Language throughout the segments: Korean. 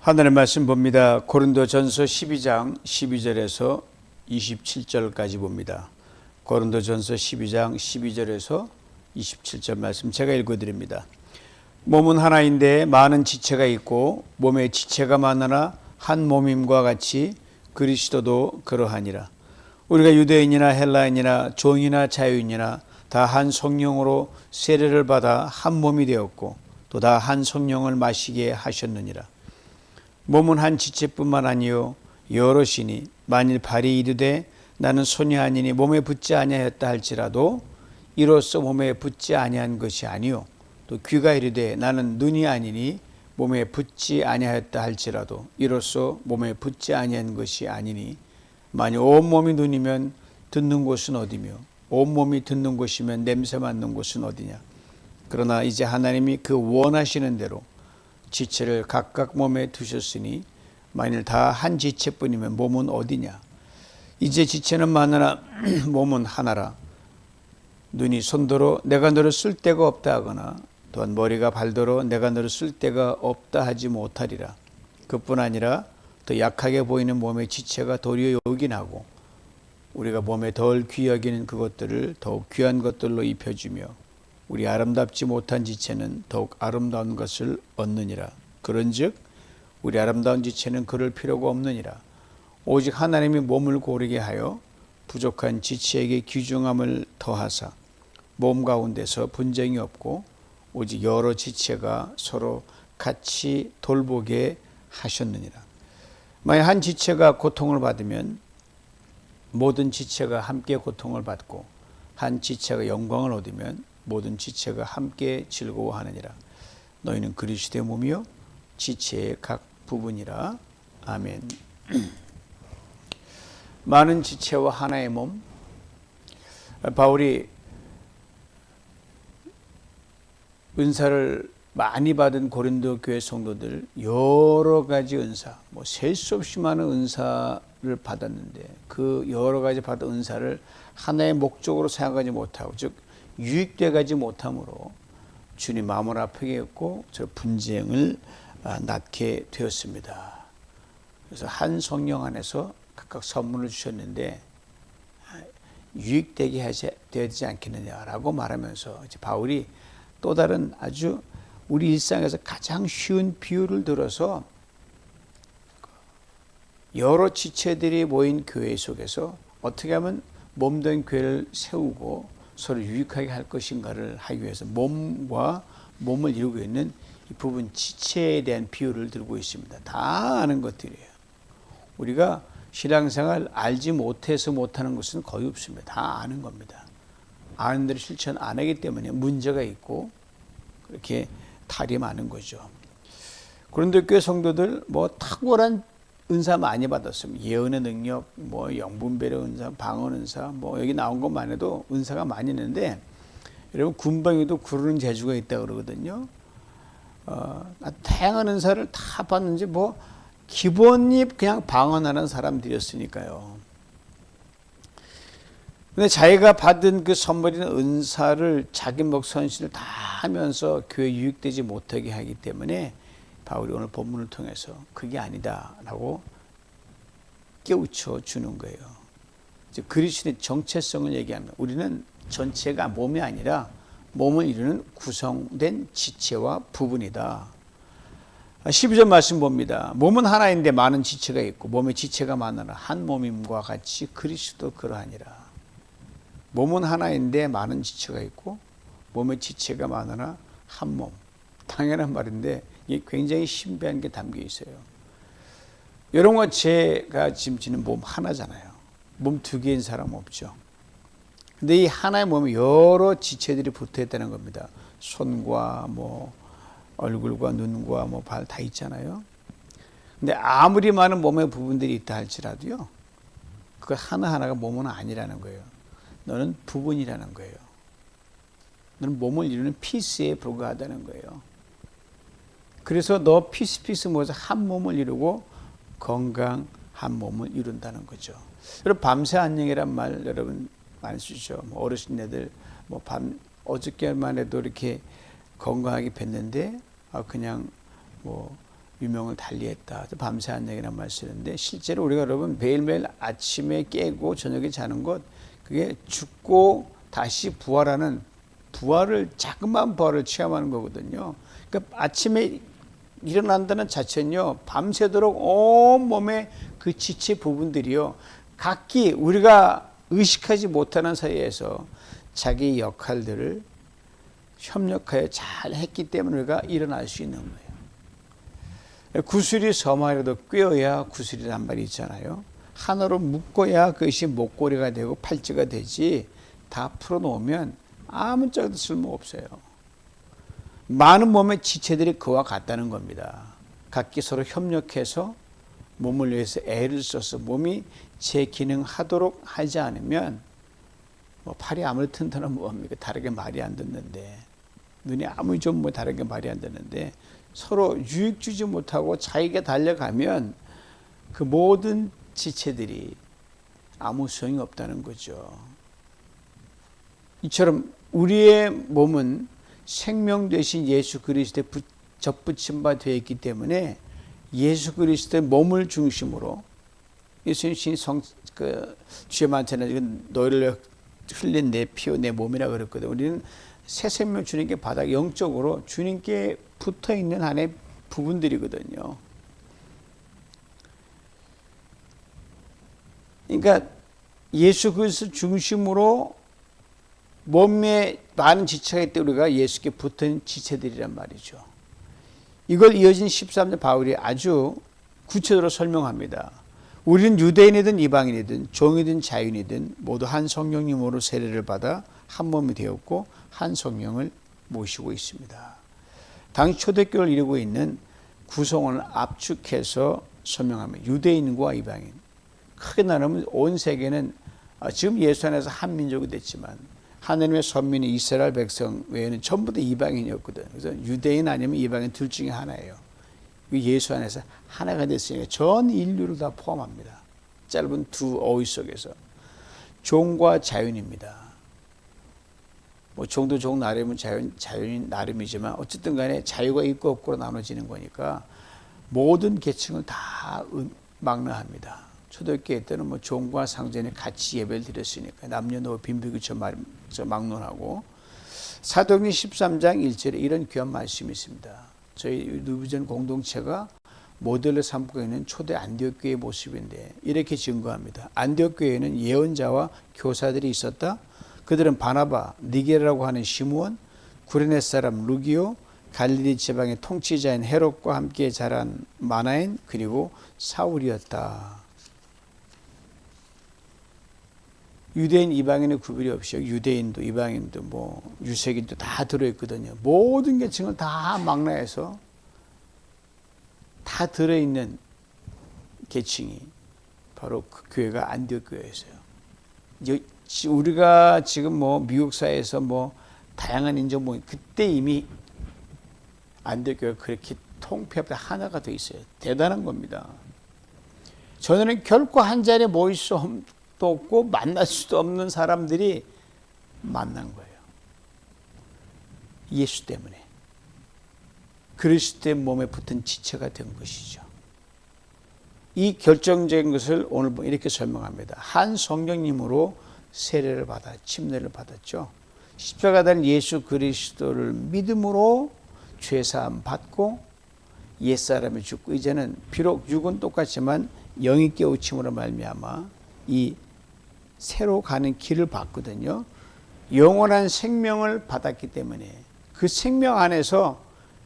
하늘의 말씀 봅니다. 고린도전서 12장 12절에서 27절까지 봅니다. 고린도전서 12장 12절에서 27절 말씀 제가 읽어드립니다. 몸은 하나인데 많은 지체가 있고 몸에 지체가 많으나 한 몸임과 같이 그리스도도 그러하니라. 우리가 유대인이나 헬라인이나 종이나 자유인이나 다 한 성령으로 세례를 받아 한 몸이 되었고 또 다 한 성령을 마시게 하셨느니라. 몸은 한 지체뿐만 아니요 여럿이니 만일 발이 이르되 나는 손이 아니니 몸에 붙지 아니하였다 할지라도 이로써 몸에 붙지 아니한 것이 아니요 또 귀가 이르되 나는 눈이 아니니 몸에 붙지 아니하였다 할지라도 이로써 몸에 붙지 아니한 것이 아니니 만일 온몸이 눈이면 듣는 곳은 어디며 온몸이 듣는 곳이면 냄새 맡는 곳은 어디냐. 그러나 이제 하나님이 그 원하시는 대로 지체를 각각 몸에 두셨으니 만일 다 한 지체뿐이면 몸은 어디냐. 이제 지체는 많으나 몸은 하나라. 눈이 손더러 내가 너를 쓸 데가 없다 하거나 또한 머리가 발더러 내가 너를 쓸 데가 없다 하지 못하리라. 그뿐 아니라 더 약하게 보이는 몸의 지체가 도리어 요긴하고 우리가 몸에 덜 귀히 여기는 그것들을 더욱 귀한 것들로 입혀주며 우리 아름답지 못한 지체는 더욱 아름다운 것을 얻느니라. 그런즉 우리 아름다운 지체는 그럴 필요가 없느니라. 오직 하나님이 몸을 고르게 하여 부족한 지체에게 귀중함을 더하사 몸 가운데서 분쟁이 없고 오직 여러 지체가 서로 같이 돌보게 하셨느니라. 만약 한 지체가 고통을 받으면 모든 지체가 함께 고통을 받고 한 지체가 영광을 얻으면 모든 지체가 함께 즐거워하느니라. 너희는 그리스도의 몸이요 지체의 각 부분이라. 아멘. 많은 지체와 하나의 몸. 바울이 은사를 많이 받은 고린도 교회 성도들 여러 가지 은사, 셀 수 없이 많은 은사를 받았는데 그 여러 가지 받은 은사를 하나의 목적으로 생각하지 못하고 즉 유익돼 가지 못함으로 주님 마음을 아프게 했고 저 분쟁을 낳게 되었습니다. 그래서 한 성령 안에서 각각 선물을 주셨는데 유익되게 되지 않겠느냐라고 말하면서 이제 바울이 또 다른 아주 우리 일상에서 가장 쉬운 비유를 들어서 여러 지체들이 모인 교회 속에서 어떻게 하면 몸된 교회를 세우고 서로 유익하게 할 것인가를 하기 위해서 몸과 몸을 이루고 있는 이 부분 지체에 대한 비유를 들고 있습니다. 다 아는 것들이에요. 우리가 신앙생활 알지 못해서 못하는 것은 거의 없습니다. 다 아는 겁니다. 아는 대로 실천 안 하기 때문에 문제가 있고 그렇게 탈이 많은 거죠. 그런데 교회 성도들 탁월한 은사 많이 받았습니다. 예언의 능력, 영분별의 은사, 방언 은사, 여기 나온 것만 해도 은사가 많이 있는데 여러분 군방에도 구르는 재주가 있다 그러거든요. 다양한 은사를 다 받는지 기본이 그냥 방언하는 사람들이었으니까요. 근데 자기가 받은 그 선물이나 은사를 자기 몫 헌신을 다 하면서 교회 유익되지 못하게 하기 때문에 바울이 오늘 본문을 통해서 그게 아니다라고 깨우쳐 주는 거예요. 그리스도의 정체성을 얘기하면 우리는 전체가 몸이 아니라 몸을 이루는 구성된 지체와 부분이다. 12절 말씀 봅니다. 몸은 하나인데 많은 지체가 있고 몸의 지체가 많으나 한 몸임과 같이 그리스도 그러하니라. 몸은 하나인데 많은 지체가 있고 몸의 지체가 많으나 한 몸. 당연한 말인데 이게 굉장히 신비한 게 담겨 있어요. 여러분과 제가 지금 지는 몸 하나잖아요. 몸 두 개인 사람 없죠. 근데 이 하나의 몸에 여러 지체들이 붙어 있다는 겁니다. 손과 얼굴과 눈과 발 다 있잖아요. 근데 아무리 많은 몸의 부분들이 있다 할지라도요. 그 하나하나가 몸은 아니라는 거예요. 너는 부분이라는 거예요. 너는 몸을 이루는 피스에 불과하다는 거예요. 그래서 너 피스 모여서 한 몸을 이루고 건강 한 몸을 이룬다는 거죠. 여러분 밤새 안녕이란 말 여러분 많이 쓰죠. 어르신네들 어저께만 해도 이렇게 건강하게 뵀는데 그냥 유명을 달리했다. 밤새 한 얘기란 말 쓰는데 실제로 우리가 여러분 매일매일 아침에 깨고 저녁에 자는 것 그게 죽고 다시 부활하는 부활을 자그마한 부활을 체험하는 거거든요. 그러니까 아침에 일어난다는 자체는요 밤새도록 온 몸의 그 지체 부분들이요 각기 우리가 의식하지 못하는 사이에서 자기 역할들을 협력하여 잘 했기 때문에 우리가 일어날 수 있는 거예요. 구슬이 서마라도 꿰어야 구슬이란 말이 있잖아요. 하나로 묶어야 그것이 목걸이가 되고 팔찌가 되지 다 풀어놓으면 아무짝에도 쓸모없어요. 많은 몸의 지체들이 그와 같다는 겁니다. 각기 서로 협력해서 몸을 위해서 애를 써서 몸이 제 기능하도록 하지 않으면 뭐 팔이 아무리 튼튼하면 뭐합니까? 다르게 말이 안 듣는데 눈이 아무리 좀 뭐 다르게 말이 안 듣는데 서로 유익 주지 못하고 자기가 달려가면 그 모든 지체들이 아무 소용이 없다는 거죠. 이처럼 우리의 몸은 생명 되신 예수 그리스도에 접붙임 바 되어 있기 때문에 예수 그리스도의 몸을 중심으로 예수님 주의 많잖아요. 너희를 흘린 내 피와 내 몸이라 그랬거든요. 우리는 새 생명 주님께 받아 영적으로 주님께 붙어 있는 한의 부분들이거든요. 그러니까 예수 그리스도 중심으로 몸에 많은 지체가 있기 때문에 우리가 예수께 붙은 지체들이란 말이죠. 이걸 이어진 13절 바울이 아주 구체적으로 설명합니다. 우리는 유대인이든 이방인이든 종이든 자유인이든 모두 한 성령님으로 세례를 받아 한 몸이 되었고 한 성령을 모시고 있습니다. 당시 초대교회를 이루고 있는 구성원을 압축해서 설명합니다. 유대인과 이방인. 크게 나누면 온 세계는 지금 예수 안에서 한민족이 됐지만 하나님의 선민이 이스라엘 백성 외에는 전부 다 이방인이었거든. 그래서 유대인 아니면 이방인 둘 중에 하나예요. 예수 안에서 하나가 됐으니까 전 인류를 다 포함합니다. 짧은 두 어휘 속에서. 종과 자유인입니다. 뭐 종도 종 나름은 자유인 나름이지만 어쨌든 간에 자유가 있고 없고로 나눠지는 거니까 모든 계층을 다 망라합니다. 초대교회 때는 뭐 종과 상전이 같이 예배를 드렸으니까 남녀노소 빈부귀처 막론하고 사도행전 13장 1절에 이런 귀한 말씀이 있습니다. 저희 누비전 공동체가 모델로 삼고 있는 초대 안디옥 교회의 모습인데 이렇게 증거합니다. 안디옥 교회에는 예언자와 교사들이 있었다. 그들은 바나바, 니게라고 하는 시므온, 구레네 사람 루기오, 갈릴리 지방의 통치자인 헤롯과 함께 자란 마나엔 그리고 사울이었다. 유대인 이방인의 구별이 없이 유대인도 이방인도 뭐 유색인도 다 들어있거든요. 모든 계층을 다 망라해서 다 들어있는 계층이 바로 그 교회가 안디옥 교회였어요. 우리가 지금 뭐 미국 사회에서 뭐 다양한 인종 뭐 그때 이미 안디옥 교회가 그렇게 통폐합 하나가 돼 있어요. 대단한 겁니다. 전에는 결코 한 자리에 모일 수 없고 만날 수도 없는 사람들이 만난 거예요. 예수 때문에. 그리스도의 몸에 붙은 지체가 된 것이죠. 이 결정적인 것을 오늘 이렇게 설명합니다. 한 성령님으로 세례를 받아 침례를 받았죠. 십자가 달 예수 그리스도를 믿음으로 죄사함 받고 옛사람이 죽고 이제는 비록 육은 똑같지만 영이 깨우침으로 말미암아 이 새로 가는 길을 봤거든요. 영원한 생명을 받았기 때문에 그 생명 안에서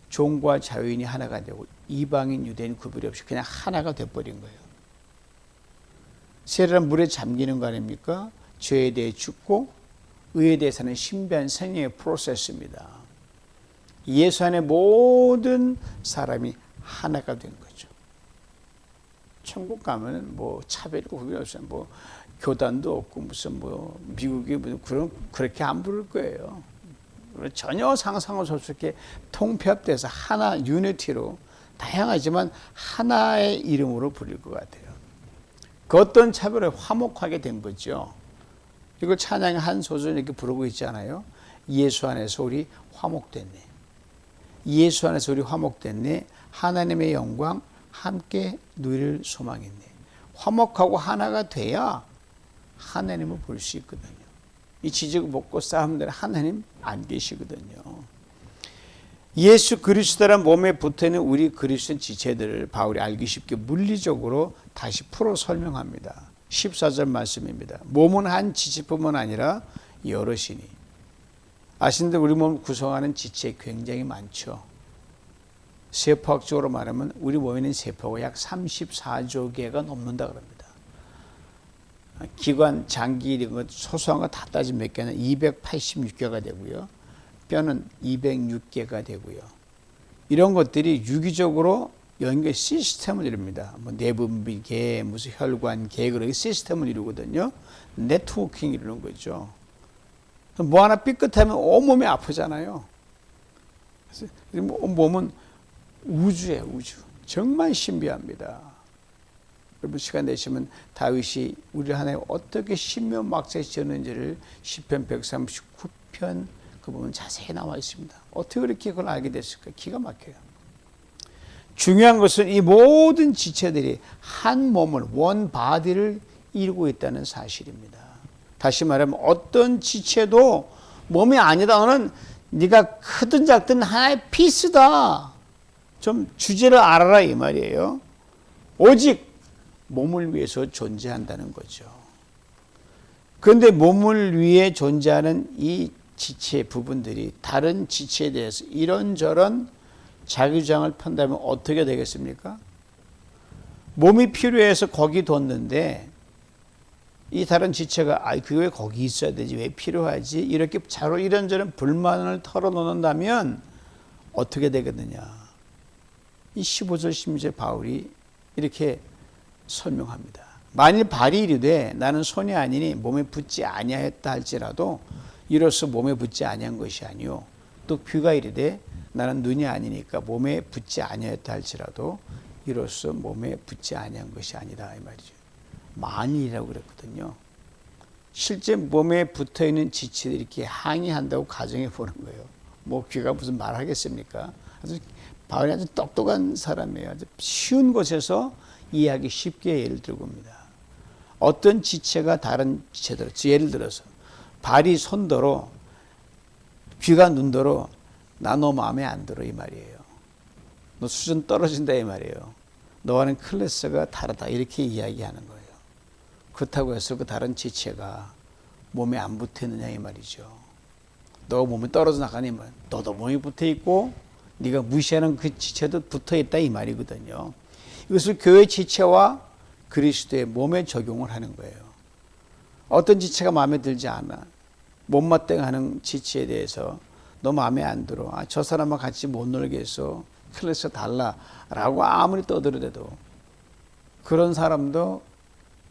종과 자유인이 하나가 되고 이방인 유대인 구별이 없이 그냥 하나가 돼버린 거예요. 세례는 물에 잠기는 거 아닙니까? 죄에 대해 죽고 의에 대해서는 신비한 생명의 프로세스입니다. 예수 안에 모든 사람이 하나가 된 거죠. 천국 가면 뭐 차별이고 구별 없어요. 뭐 교단도 없고 무슨 뭐 미국이 무슨 그렇게 안 부를 거예요. 전혀 상상할 수 없게 통폐합돼서 하나 유니티로 다양하지만 하나의 이름으로 부를 것 같아요. 그 어떤 차별에 화목하게 된 거죠. 이걸 찬양의 한 소절 이렇게 부르고 있잖아요. 예수 안에서 우리 화목됐네. 예수 안에서 우리 화목됐네. 하나님의 영광 함께 누릴 소망이니. 화목하고 하나가 돼야 하나님을 볼 수 있거든요. 이 지적 먹고 싸우는 데는 하나님 안 계시거든요. 예수 그리스도란 몸에 붙어있는 우리 그리스도인 지체들을 바울이 알기 쉽게 물리적으로 다시 풀어 설명합니다. 14절 말씀입니다. 몸은 한 지체뿐만 아니라 여럿이니. 아시는데 우리 몸을 구성하는 지체 굉장히 많죠. 세포학적으로 말하면 우리 몸에 있는 세포가 약 34조 개가 넘는다 그럽니다. 기관, 장기 이런 것 소소한 거 다 따지면 몇 개는 286개가 되고요. 뼈는 206개가 되고요. 이런 것들이 유기적으로 연결 시스템을 이룹니다. 뭐 내분비계, 무슨 혈관계 그런 시스템을 이루거든요. 네트워킹 이루는 거죠. 뭐 하나 삐끗하면 온몸이 아프잖아요. 그래서 몸은 우주예요, 우주. 정말 신비합니다. 여러분 시간 되시면 다윗이 우리 하나님 어떻게 신묘막사에 지었는지를 시편 139편 그 부분 자세히 나와 있습니다. 어떻게 그렇게 그걸 알게 됐을까? 기가 막혀요. 중요한 것은 이 모든 지체들이 한 몸을, 원 바디를 이루고 있다는 사실입니다. 다시 말하면 어떤 지체도 몸이 아니다. 너는 네가 크든 작든 하나의 피스다. 좀 주제를 알아라 이 말이에요. 오직 몸을 위해서 존재한다는 거죠. 그런데 몸을 위해 존재하는 이 지체 부분들이 다른 지체에 대해서 이런저런 자기주장을 편다면 어떻게 되겠습니까? 몸이 필요해서 거기 뒀는데 이 다른 지체가 그게 왜 거기 있어야 되지? 왜 필요하지? 이렇게 자로 이런저런 불만을 털어놓는다면 어떻게 되겠느냐? 이 15절 16절 바울이 이렇게 설명합니다. 만일 발이 이르되 나는 손이 아니니 몸에 붙지 아니하였다 할지라도 이로써 몸에 붙지 아니한 것이 아니요 또 귀가 이르되 나는 눈이 아니니까 몸에 붙지 아니하였다 할지라도 이로써 몸에 붙지 아니한 것이 아니다 이 말이죠. 만일이라고 그랬거든요. 실제 몸에 붙어있는 지체들이 이렇게 항의한다고 가정해 보는 거예요. 뭐 귀가 무슨 말하겠습니까? 바울이 아주 똑똑한 사람이에요. 아주 쉬운 곳에서 이해하기 쉽게 예를 들고 옵니다. 어떤 지체가 다른 지체들, 예를 들어서 발이 손더러 귀가 눈더러 나 너 마음에 안 들어 이 말이에요. 너 수준 떨어진다 이 말이에요. 너와는 클래스가 다르다 이렇게 이야기하는 거예요. 그렇다고 해서 그 다른 지체가 몸에 안 붙어있느냐 이 말이죠. 너가 몸이 떨어져 나가니면 너도 몸이 붙어있고 네가 무시하는 그 지체도 붙어있다 이 말이거든요. 이것을 교회 지체와 그리스도의 몸에 적용을 하는 거예요. 어떤 지체가 마음에 들지 않아. 못마땅하는 지체에 대해서 너 마음에 안 들어. 저 사람과 같이 못 놀겠어. 클래스 달라라고 아무리 떠들어대도 그런 사람도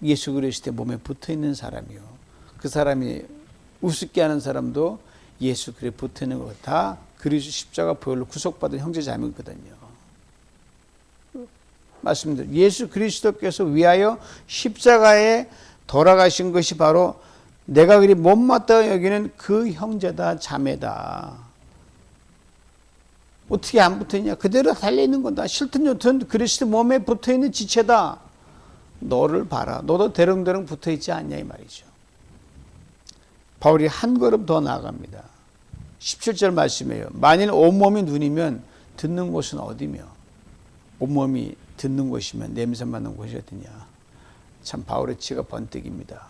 예수 그리스도의 몸에 붙어있는 사람이요. 그 사람이 우습게 하는 사람도 예수 그리스도에 붙어있는 거 다 그리스도 십자가 보혈로 구속받은 형제 자매거든요. 말씀드려요. 예수 그리스도께서 위하여 십자가에 돌아가신 것이 바로 내가 그리 못마땅 여기는 그 형제다 자매다. 어떻게 안 붙어있냐? 그대로 달려있는 건다. 싫든 좋든 그리스도 몸에 붙어있는 지체다. 너를 봐라. 너도 대릉대릉 붙어있지 않냐 이 말이죠. 바울이 한 걸음 더 나아갑니다. 17절 말씀이에요. 만일 온몸이 눈이면 듣는 곳은 어디며 온몸이 듣는 곳이면 냄새 맡는 곳이 어디냐. 참 바울의 치가 번뜩입니다.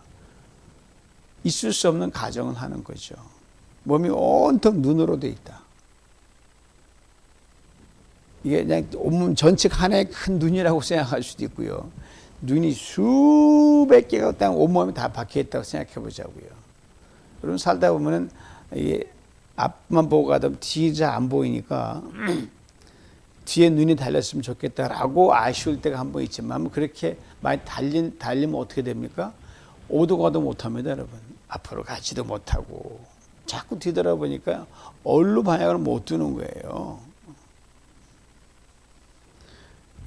있을 수 없는 가정을 하는 거죠. 몸이 온통 눈으로 돼 있다. 이게 그냥 온몸 전체가 하나의 큰 눈이라고 생각할 수도 있고요. 눈이 수백 개가 딱 온몸이 다 박혀 있다고 생각해 보자고요. 여러분 살다 보면은 이게 앞만 보고 가다 뒤에 잘 안 보이니까 뒤에 눈이 달렸으면 좋겠다라고 아쉬울 때가 한 번 있지만 그렇게 많이 달리면 어떻게 됩니까? 오도 가도 못합니다, 여러분. 앞으로 가지도 못하고 자꾸 뒤돌아보니까 얼루 방향을 못 두는 거예요.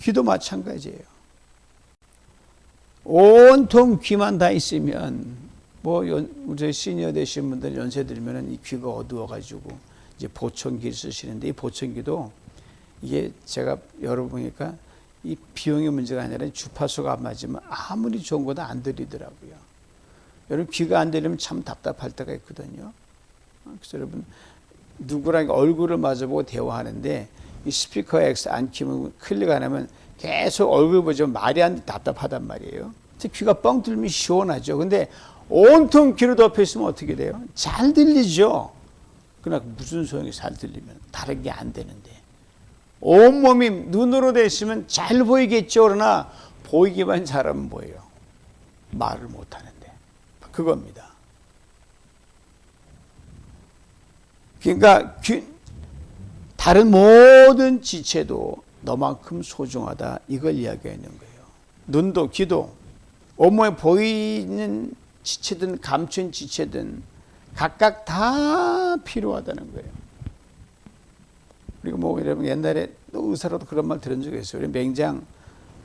귀도 마찬가지예요. 온통 귀만 다 있으면 우리 시니어 되신 분들 연세 들면은 이 귀가 어두워가지고 이제 보청기를 쓰시는데 이 보청기도 이게 제가 열어보니까 이 비용의 문제가 아니라 주파수가 안 맞으면 아무리 좋은 것도 안 들리더라고요. 여러분 귀가 안 들리면 참 답답할 때가 있거든요. 그래서 여러분 누구랑 얼굴을 마주보고 대화하는데 이 스피커 X 안 키면 클릭 안 하면 계속 얼굴 보지만 말이 안 돼 답답하단 말이에요. 귀가 뻥 뚫리면 시원하죠. 근데 온통 귀로 덮여 있으면 어떻게 돼요? 잘 들리죠. 그러나 무슨 소용이 잘 들리면 다른 게 안 되는데 온몸이 눈으로 돼 있으면 잘 보이겠죠. 그러나 보이기만 잘하면 뭐예요? 말을 못하는데 그겁니다. 그러니까 다른 모든 지체도 너만큼 소중하다 이걸 이야기하는 거예요. 눈도 귀도 온몸에 보이는 지체든 감춘 지체든 각각 다 필요하다는 거예요. 그리고 뭐 여러분 옛날에 의사로도 그런 말 들은 적이 있어요. 우리 맹장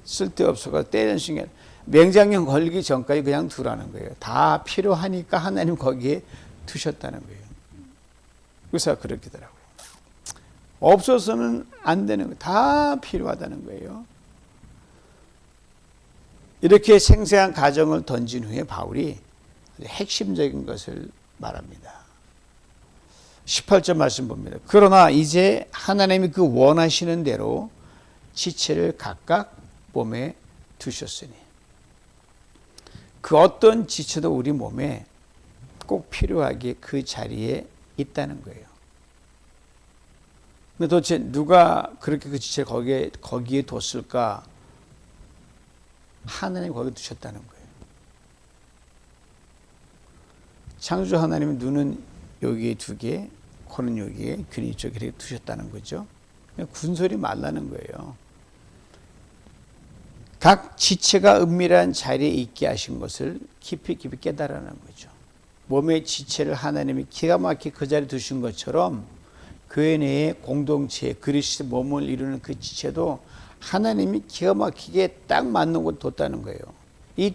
쓸데없어가 때리는 순간 맹장염 걸리기 전까지 그냥 두라는 거예요. 다 필요하니까 하나님 거기에 두셨다는 거예요. 의사가 그렇게 하더라고요. 없어서는 안 되는 거예요. 다 필요하다는 거예요. 이렇게 생생한 가정을 던진 후에 바울이 핵심적인 것을 말합니다. 18절 말씀 봅니다. 그러나 이제 하나님이 그 원하시는 대로 지체를 각각 몸에 두셨으니 그 어떤 지체도 우리 몸에 꼭 필요하게 그 자리에 있다는 거예요. 근데 도대체 누가 그렇게 그 지체를 거기에 뒀을까? 하나님이 거기에 두셨다는 거예요. 창조주 하나님은 눈은 여기에 두 개, 코는 여기에, 귀는 이쪽에 이렇게 두셨다는 거죠. 그냥 군소리 말라는 거예요. 각 지체가 은밀한 자리에 있게 하신 것을 깊이 깨달으라는 거죠. 몸의 지체를 하나님이 기가 막히게 그 자리에 두신 것처럼 교회 내에 공동체, 그리스도 몸을 이루는 그 지체도 하나님이 기가 막히게 딱 맞는 곳에 뒀다는 거예요. 이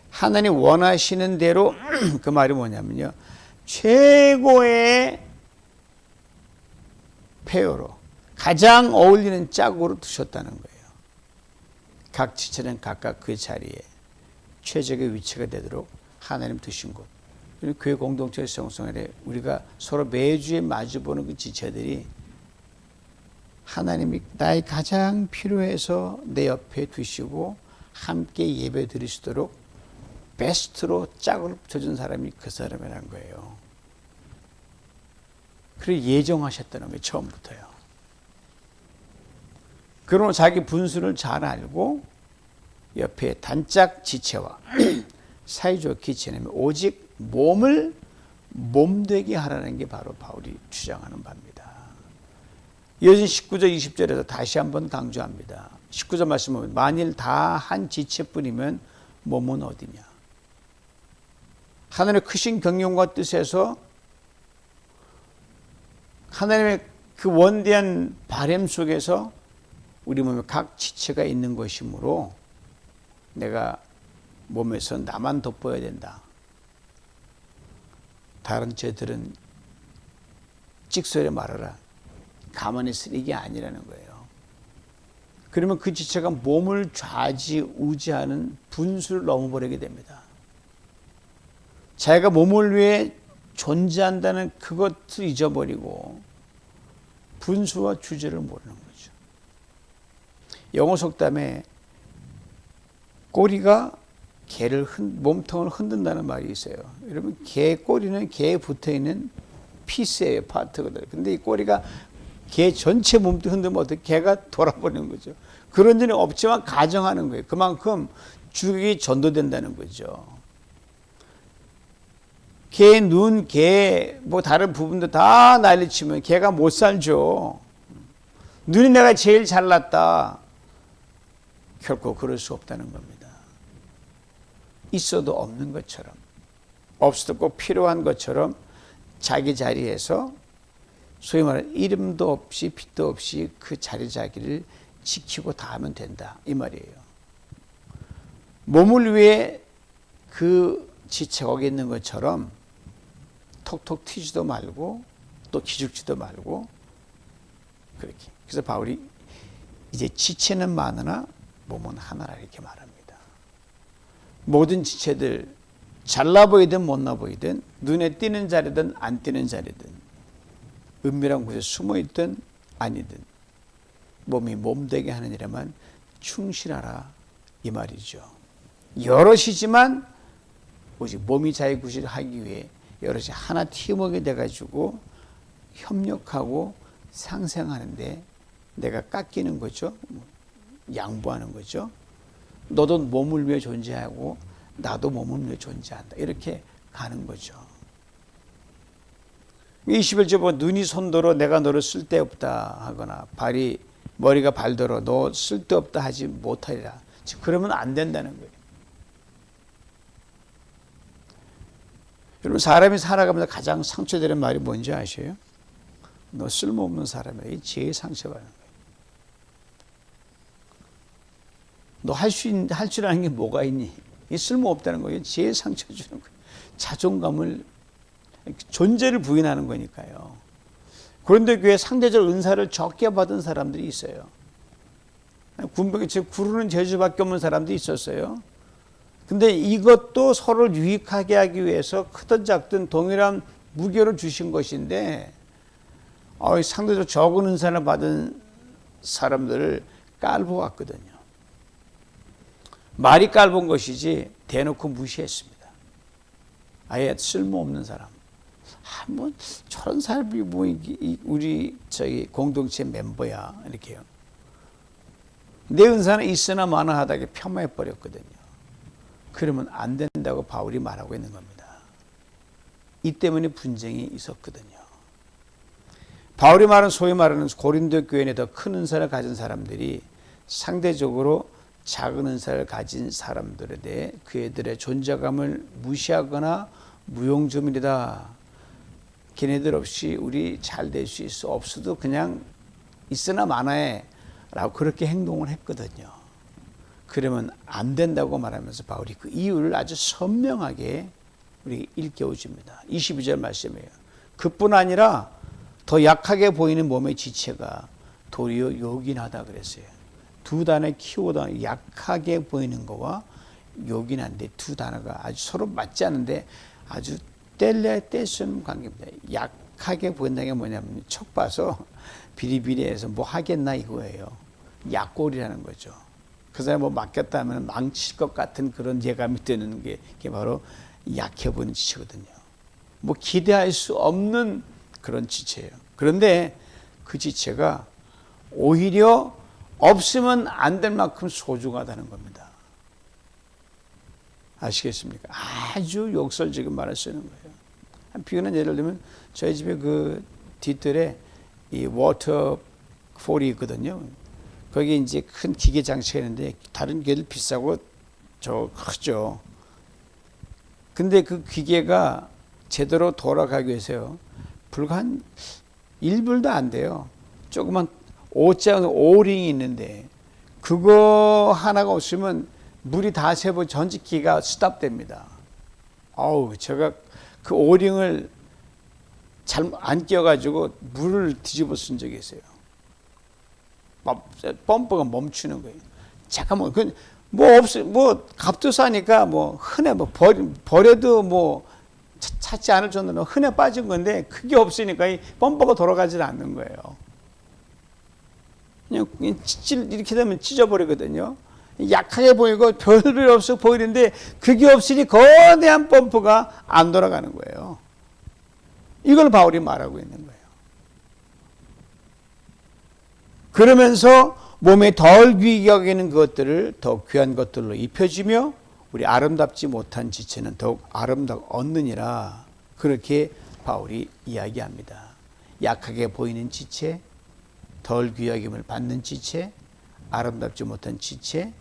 하나님 원하시는 대로 그 말이 뭐냐면요. 최고의 페어로 가장 어울리는 짝으로 두셨다는 거예요. 각 지체는 각각 그 자리에 최적의 위치가 되도록 하나님 두신 곳. 교회 공동체 성성에 우리가 서로 매주에 마주보는 그 지체들이 하나님이 나의 가장 필요해서 내 옆에 두시고 함께 예배 드리시도록 베스트로 짝을 붙여준 사람이 그 사람이라는 거예요. 그래 예정하셨다는 거예요. 처음부터요. 그러면 자기 분수를 잘 알고 옆에 단짝 지체와 사이좋게 지내면 오직 몸을 몸되게 하라는 게 바로 바울이 주장하는 바입니다. 이어진 19절 20절에서 다시 한번 강조합니다. 19절 말씀 보면 만일 다 한 지체뿐이면 몸은 어디냐. 하나님의 크신 경영과 뜻에서 하나님의 그 원대한 바람 속에서 우리 몸에 각 지체가 있는 것이므로 내가 몸에서 나만 돋보여야 된다. 다른 죄들은 찍소리 말하라. 가만히 있을 이게 아니라는 거예요. 그러면 그 지체가 몸을 좌지우지하는 분수를 넘어버리게 됩니다. 자기가 몸을 위해 존재한다는 그것을 잊어버리고 분수와 주제를 모르는 거죠. 영어 속담에 꼬리가 개를 몸통을 흔든다는 말이 있어요. 여러분 개 꼬리는 개에 붙어있는 피스예요. 파트거든요. 근데 이 꼬리가 개 전체 몸도 흔들면 어떻게 개가 돌아버리는 거죠. 그런 일은 없지만 가정하는 거예요. 그만큼 주객이 전도된다는 거죠. 개 눈, 개 뭐 다른 부분도 다 난리치면 개가 못 살죠. 눈이 내가 제일 잘났다. 결코 그럴 수 없다는 겁니다. 있어도 없는 것처럼 없어도 꼭 필요한 것처럼 자기 자리에서 소위 말하는 이름도 없이 빛도 없이 그 자리를 지키고 다 하면 된다 이 말이에요. 몸을 위해 그 지체 거기 있는 것처럼 톡톡 튀지도 말고 또 기죽지도 말고 그렇게. 그래서 바울이 이제 지체는 많으나 몸은 하나라 이렇게 말합니다. 모든 지체들 잘나 보이든 못나 보이든 눈에 띄는 자리든 안 띄는 자리든 은밀한 곳에 숨어 있든 아니든 몸이 몸되게 하는 일에만 충실하라 이 말이죠. 여럿이지만 오직 몸이 자기구실을 하기 위해 여럿이 하나 팀워크가 돼가지고 협력하고 상생하는데 내가 깎이는 거죠. 양보하는 거죠. 너도 몸을 위해 존재하고 나도 몸을 위해 존재한다. 이렇게 가는 거죠. 21절 보면 눈이 손더러 내가 너를 쓸데없다 하거나 머리가 발더러 너 쓸데없다 하지 못하리라. 그러면 안 된다는 거예요. 여러분 사람이 살아가면서 가장 상처되는 말이 뭔지 아세요? 너 쓸모없는 사람이야. 이게 제일 상처받는 거예요. 너 할 줄 아는 게 뭐가 있니? 이 쓸모없다는 거예요. 제일 상처 주는 거예요. 자존감을 존재를 부인하는 거니까요. 그런데 교회 상대적 은사를 적게 받은 사람들이 있어요. 군복이 구르는 재주밖에 없는 사람도 있었어요. 근데 이것도 서로를 유익하게 하기 위해서 크든 작든 동일한 무게로 주신 것인데 상대적 적은 은사를 받은 사람들을 깔보았거든요. 말이 깔본 것이지 대놓고 무시했습니다. 아예 쓸모없는 사람. 한번 저런 사람이 뭐 우리 공동체 멤버야 이렇게요. 내 은사는 있으나 마나 하다게 폄하해 버렸거든요. 그러면 안 된다고 바울이 말하고 있는 겁니다. 이 때문에 분쟁이 있었거든요. 바울이 말하는 소위 말하는 고린도 교회에 더 큰 은사를 가진 사람들이 상대적으로 작은 은사를 가진 사람들에 대해 그애들의 존재감을 무시하거나 무용지물이다. 걔네들 없이 우리 잘 될 수 있어. 없어도 그냥 있으나 마나해 라고 그렇게 행동을 했거든요. 그러면 안 된다고 말하면서 바울이 그 이유를 아주 선명하게 우리 일깨워줍니다. 22절 말씀이에요. 그뿐 아니라 더 약하게 보이는 몸의 지체가 도리어 요긴하다 그랬어요. 두 단어 키워드 약하게 보이는 거와 요긴한데 두 단어가 아주 서로 맞지 않는데 아주 뗄래야 뗄 수 없는 관계입니다. 약하게 보인다는 게 뭐냐면 척 봐서 비리비리해서 뭐 하겠나 이거예요. 약골이라는 거죠. 그 사람이 뭐 맡겼다 하면 망칠 것 같은 그런 예감이 드는 게 바로 약해 보이는 지체거든요. 뭐 기대할 수 없는 그런 지체예요. 그런데 그 지체가 오히려 없으면 안 될 만큼 소중하다는 겁니다. 아시겠습니까? 아주 욕설적인 말을 쓰는 거예요. 한 비근한 예를 들면 저희 집에 그 뒤뜰에 이 워터폴이 있거든요. 거기 이제 큰 기계 장치가 있는데 다른 기계들 비싸고 저 크죠. 근데 그 기계가 제대로 돌아가기 위해서요. 불과 한 1불도 안 돼요. 조그만 오링이 있는데 그거 하나가 없으면 물이 다 새고 전직기가 스탑됩니다. 제가 그 오링을 잘 안 끼워가지고 물을 뒤집어 쓴 적이 있어요. 펌프가 멈추는 거예요. 잠깐만, 값도 싸니까 흔해 버려도 찾지 않을 정도로 흔해 빠진 건데 그게 없으니까 이 펌프가 돌아가지 않는 거예요. 그냥 이렇게 되면 찢어버리거든요. 약하게 보이고 별일 없어 보이는데 그게 없으니 거대한 펌프가 안 돌아가는 거예요. 이걸 바울이 말하고 있는 거예요. 그러면서 몸에 덜 귀하게 여기는 것들을 더 귀한 것들로 입혀주며 우리 아름답지 못한 지체는 더욱 아름다워 얻느니라. 그렇게 바울이 이야기합니다. 약하게 보이는 지체, 덜 귀하김을 받는 지체, 아름답지 못한 지체,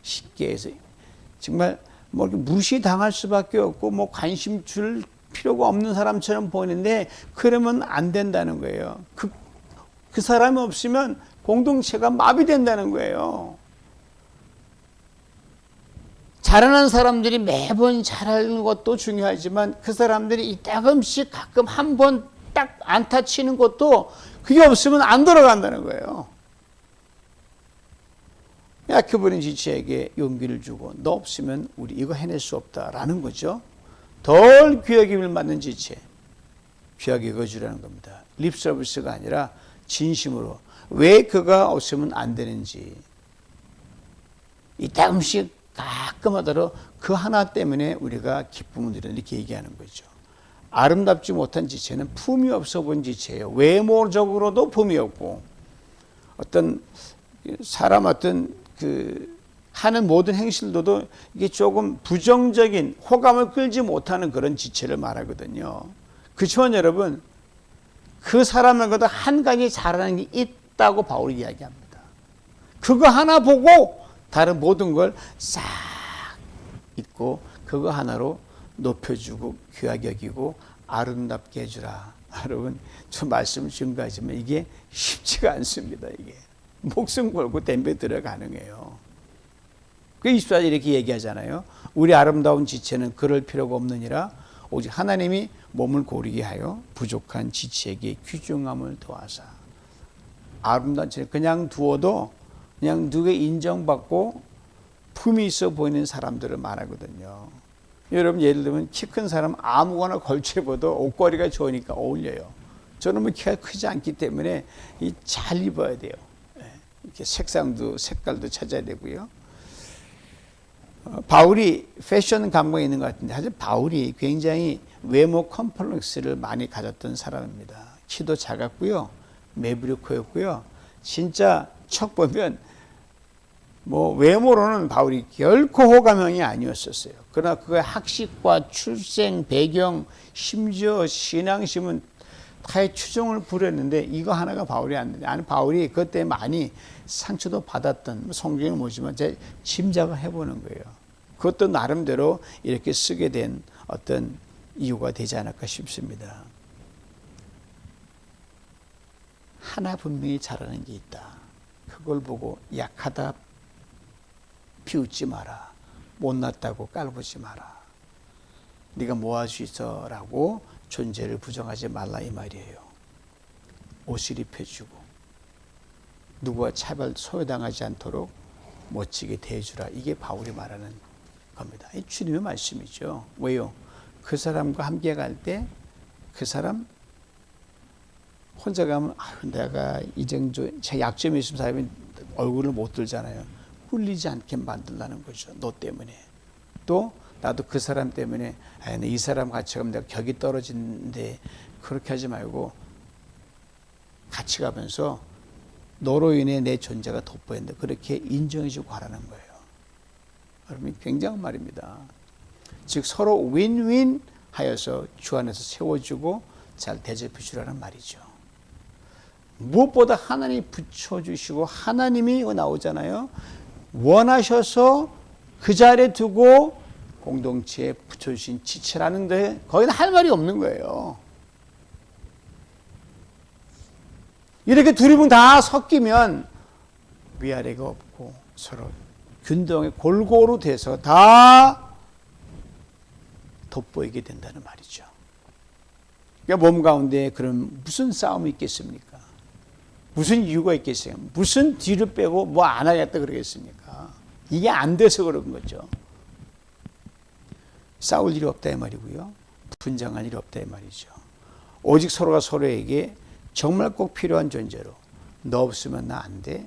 쉽게 해서 정말 무시당할 수밖에 없고 관심 줄 필요가 없는 사람처럼 보이는데 그러면 안 된다는 거예요. 그 사람이 없으면 공동체가 마비된다는 거예요. 잘하는 사람들이 매번 잘하는 것도 중요하지만 그 사람들이 이따금씩 가끔 한 번 딱 안타 치는 것도 그게 없으면 안 돌아간다는 거예요. 약해 보이는 지체에게 용기를 주고 너 없으면 우리 이거 해낼 수 없다라는 거죠. 덜 귀하게 받는 지체 귀하게 여겨주라는 겁니다. 립서비스가 아니라 진심으로 왜 그가 없으면 안 되는지 이따금씩 가끔 하더라도 그 하나 때문에 우리가 기쁨을 누리는 이렇게 얘기하는 거죠. 아름답지 못한 지체는 품이 없어 보이는 지체예요. 외모적으로도 품이 없고 어떤 사람 어떤 그 하는 모든 행실도 이게 조금 부정적인 호감을 끌지 못하는 그런 지체를 말하거든요. 그렇지만 여러분 그 사람에게도 한 가지 잘하는 게 있다고 바울이 이야기합니다. 그거 하나 보고 다른 모든 걸 싹 잊고 그거 하나로 높여주고 귀하게 여기고 아름답게 해주라. 여러분 저 말씀을 증거하지만 이게 쉽지가 않습니다. 이게 목숨 걸고 덤벼들어 가능해요. 그 24절 이렇게 얘기하잖아요. 우리 아름다운 지체는 그럴 필요가 없느니라 오직 하나님이 몸을 고르게 하여 부족한 지체에게 귀중함을 더하사. 아름다운 지체 그냥 두어도 그냥 누구에 인정받고 품이 있어 보이는 사람들을 말하거든요. 여러분 예를 들면 키 큰 사람 아무거나 걸쳐입어도 옷걸이가 좋으니까 어울려요. 저는 뭐 키가 크지 않기 때문에 잘 입어야 돼요. 이렇게 색깔도 찾아야 되고요. 바울이 패션 감각이 있는 것 같은데 사실 바울이 굉장히 외모 컴플렉스를 많이 가졌던 사람입니다. 키도 작았고요. 매부리 코였고요. 진짜 척 보면 뭐 외모로는 바울이 결코 호감형이 아니었었어요. 그러나 그의 학식과 출생, 배경, 심지어 신앙심은 타의 추종을 부렸는데 이거 하나가 바울이 안 되네. 아니 바울이 그것 때문에 많이 상처도 받았던 성경을 보지만 제가 짐작을 해보는 거예요. 그것도 나름대로 이렇게 쓰게 된 어떤 이유가 되지 않을까 싶습니다. 하나 분명히 잘하는 게 있다. 그걸 보고 약하다 비웃지 마라. 못났다고 깔보지 마라. 네가 뭐 할 수 있어 라고 존재를 부정하지 말라 이 말이에요. 옷을 입혀주고 누구와 차별 소외당하지 않도록 멋지게 대해주라. 이게 바울이 말하는 겁니다. 이 주님의 말씀이죠. 왜요? 그 사람과 함께 갈 때 그 사람 혼자 가면 내가 이 정도 제 약점이 있으면 사람이 얼굴을 못 들잖아요. 꿀리지 않게 만들라는 거죠. 너 때문에. 또 나도 그 사람 때문에 이 사람 같이 가면 내가 격이 떨어지는데 그렇게 하지 말고 같이 가면서 너로 인해 내 존재가 돋보인다. 그렇게 인정해주고 가라는 거예요. 여러분 굉장한 말입니다. 즉 서로 윈윈 하여서 주 안에서 세워주고 잘 대접해 주라는 말이죠. 무엇보다 하나님이 붙여주시고 하나님이 나오잖아요. 원하셔서 그 자리에 두고 공동체에 붙여주신 지체라는데 거기는 할 말이 없는 거예요. 이렇게 둘이 다 섞이면 위아래가 없고 서로 균등하게 골고루 돼서 다 돋보이게 된다는 말이죠. 그러니까 몸 가운데 그럼 무슨 싸움이 있겠습니까? 무슨 이유가 있겠어요? 무슨 뒤를 빼고 뭐 안 하겠다 그러겠습니까? 이게 안 돼서 그런 거죠. 싸울 일이 없다 이 말이고요. 분쟁할 일이 없다 이 말이죠. 오직 서로가 서로에게 정말 꼭 필요한 존재로 너 없으면 나 안 돼.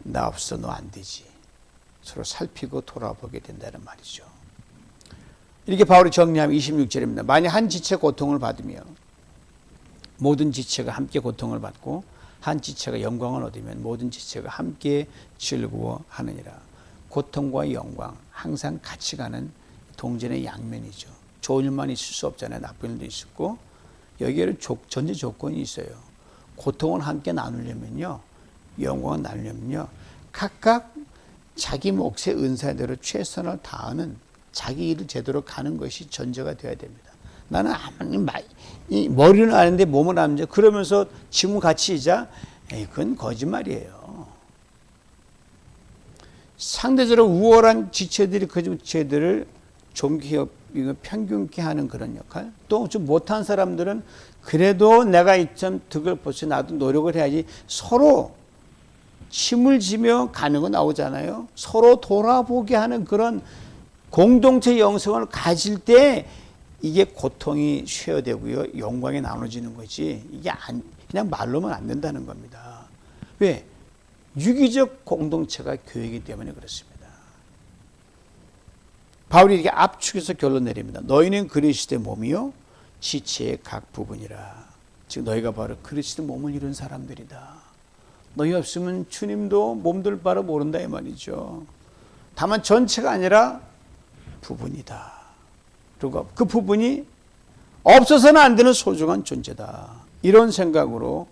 나 없어 너 안 되지. 서로 살피고 돌아보게 된다는 말이죠. 이렇게 바울이 정리하면 26절입니다. 만약 한 지체 고통을 받으며 모든 지체가 함께 고통을 받고 한 지체가 영광을 얻으면 모든 지체가 함께 즐거워하느니라. 고통과 영광 항상 같이 가는 동전의 양면이죠. 좋은 일만 있을 수 없잖아요. 나쁜 일도 있었고 여기에는 전제 조건이 있어요. 고통을 함께 나누려면요. 영광을 나누려면요. 각각 자기 몫의 은사대로 최선을 다하는 자기 일을 제대로 가는 것이 전제가 되어야 됩니다. 나는 아무리 머리는 아는데 몸은 안 돼. 그러면서 지금 같이 이자 그건 거짓말이에요. 상대적으로 우월한 지체들이 그 지체들을 존귀 평균케 하는 그런 역할. 또 좀 못한 사람들은 그래도 내가 이점 득을 보지 나도 노력을 해야지 서로 침을 지며 가는 거 나오잖아요. 서로 돌아보게 하는 그런 공동체 영성을 가질 때 이게 고통이 쉐어되고요. 영광이 나눠지는 거지. 이게 그냥 말로만 안 된다는 겁니다. 왜? 유기적 공동체가 교회이기 때문에 그렇습니다. 바울이 이렇게 압축해서 결론 내립니다. 너희는 그리스도의 몸이요 지체의 각 부분이라. 즉 너희가 바로 그리스도 몸을 이룬 사람들이다. 너희 없으면 주님도 몸둘 바를 모른다 이 말이죠. 다만 전체가 아니라 부분이다. 그리고 그 부분이 없어서는 안 되는 소중한 존재다. 이런 생각으로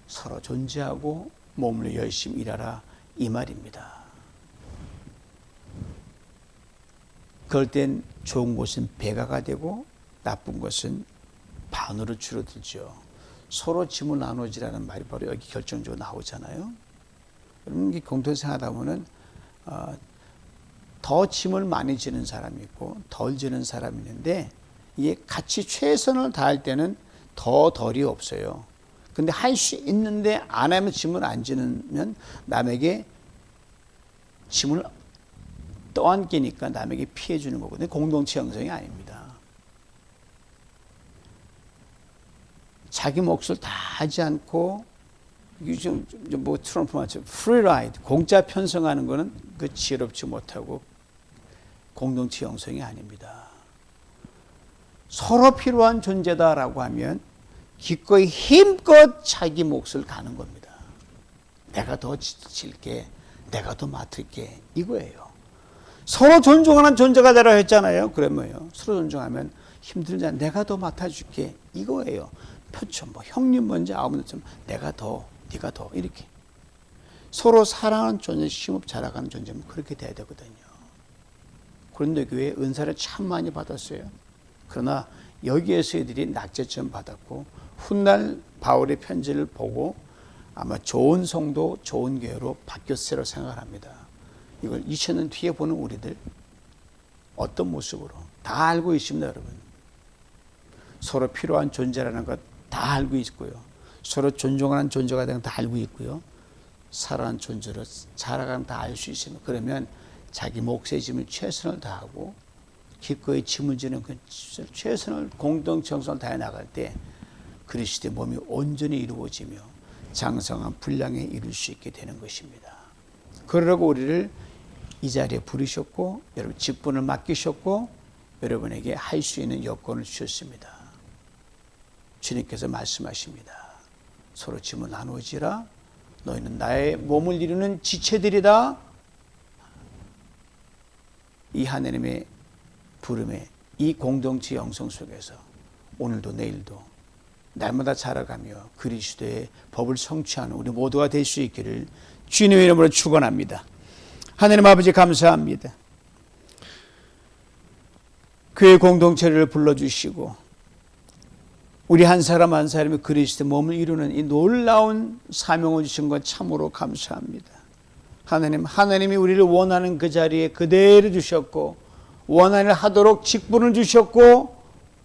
서로 존재하고 몸을 열심히 일하라 이 말입니다. 그럴 땐 좋은 것은 배가가 되고 나쁜 것은 반으로 줄어들죠. 서로 짐을 나누지라는 말이 바로 여기 결정적으로 나오잖아요. 여러분 공동생활하다 보면 더 짐을 많이 지는 사람이 있고 덜 지는 사람이 있는데 이게 같이 최선을 다할 때는 더 덜이 없어요. 근데 할 수 있는데 안 하면 짐을 안 지면 남에게 짐을 떠안기니까 남에게 피해 주는 거거든요. 공동체 형성이 아닙니다. 자기 몫을 다 하지 않고 뭐 트럼프 말처럼 프리라이드 공짜 편성하는 거는 그 지혜롭지 못하고 공동체 형성이 아닙니다. 서로 필요한 존재다라고 하면 기꺼이 힘껏 자기 몫을 가는 겁니다. 내가 더 질게, 내가 더 맡을게 이거예요. 서로 존중하는 존재가 되라 했잖아요. 그러면요. 서로 존중하면 힘들지 내가 더 맡아줄게 이거예요. 표처 뭐 형님 먼저 아버님 내가 더 네가 더 이렇게 서로 사랑하는 존재, 심업 자라가는 존재면 그렇게 돼야 되거든요. 고린도 교회에 은사를 참 많이 받았어요. 그러나 여기에서 애들이 낙제점 받았고 훗날 바울의 편지를 보고 아마 좋은 성도, 좋은 교회로 바뀌었으리라고 생각합니다. 이걸 2000년 뒤에 보는 우리들 어떤 모습으로 다 알고 있습니다, 여러분. 서로 필요한 존재라는 것 다 알고 있고요. 서로 존중하는 존재가 되는 다 알고 있고요. 사랑하는 존재로 살아가는 다 알 수 있으면 그러면 자기 몫의 짐을 최선을 다하고 기꺼이 짐을 지는 그 최선을 공동체 형성을 다해 나갈 때 그리스도의 몸이 온전히 이루어지며 장성한 분량에 이룰 수 있게 되는 것입니다. 그러라고 우리를 이 자리에 부르셨고 여러분 직분을 맡기셨고 여러분에게 할 수 있는 여건을 주셨습니다. 주님께서 말씀하십니다. 서로 짐을 나누어지라. 너희는 나의 몸을 이루는 지체들이다. 이 하나님의 부름에 이 공동체 영성 속에서 오늘도 내일도 날마다 자라가며 그리스도의 법을 성취하는 우리 모두가 될 수 있기를 주님의 이름으로 축원합니다. 하나님 아버지 감사합니다. 교회 공동체를 불러주시고 우리 한 사람 한 사람이 그리스도의 몸을 이루는 이 놀라운 사명을 주신 것 참으로 감사합니다. 하나님이 우리를 원하는 그 자리에 그대로 주셨고 원한을 하도록 직분을 주셨고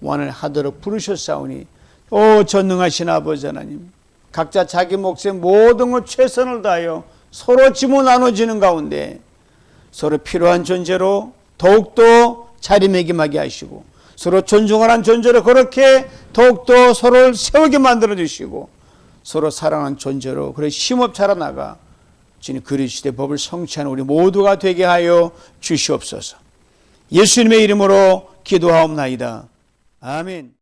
원한을 하도록 부르셨사오니 전능하신 아버지 하나님 각자 자기 몫의 모든 것 최선을 다하여 서로 짐을 나눠지는 가운데 서로 필요한 존재로 더욱더 자리매김하게 하시고 서로 존중하는 존재로 그렇게 더욱더 서로를 세우게 만들어 주시고 서로 사랑하는 존재로 그렇게 심업 자라나가 주님 그리스도의 법을 성취하는 우리 모두가 되게 하여 주시옵소서. 예수님의 이름으로 기도하옵나이다. 아멘.